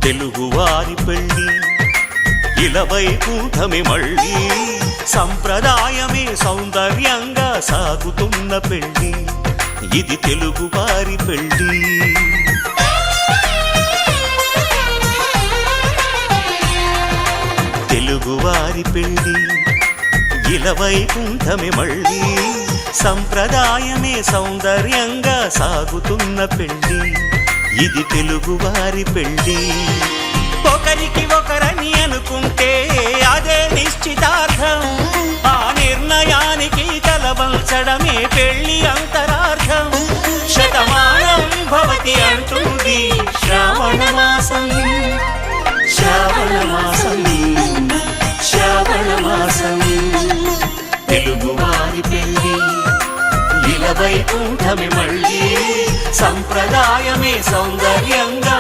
తెలుగువారి పెళ్ళి ఇలవైకుంఠమే మళ్ళీ సంప్రదాయమే సౌందర్యంగా సాగుతున్న పెళ్ళి ఇది తెలుగువారి పెళ్ళి తెలుగువారి పెళ్ళి ఇలవైకుంఠమే మళ్ళీ సంప్రదాయమే సౌందర్యంగా సాగుతున్న పెళ్ళి ఇది తెలుగువారి పెళ్ళి ఒకరికి ఒకరని అనుకుంటే అదే నిశ్చితార్థం ఆ నిర్ణయానికి తలవంచడమే పెళ్ళి అంతరార్థం శతమానం భవతి అంటుంది శ్రావణ మాసం శ్రావణ మాసం శ్రావణ మాసం తెలుగువారి పెళ్ళి ఇలవైకుంఠమే మళ్ళీ సంప్రదాయమే సౌందర్యంగా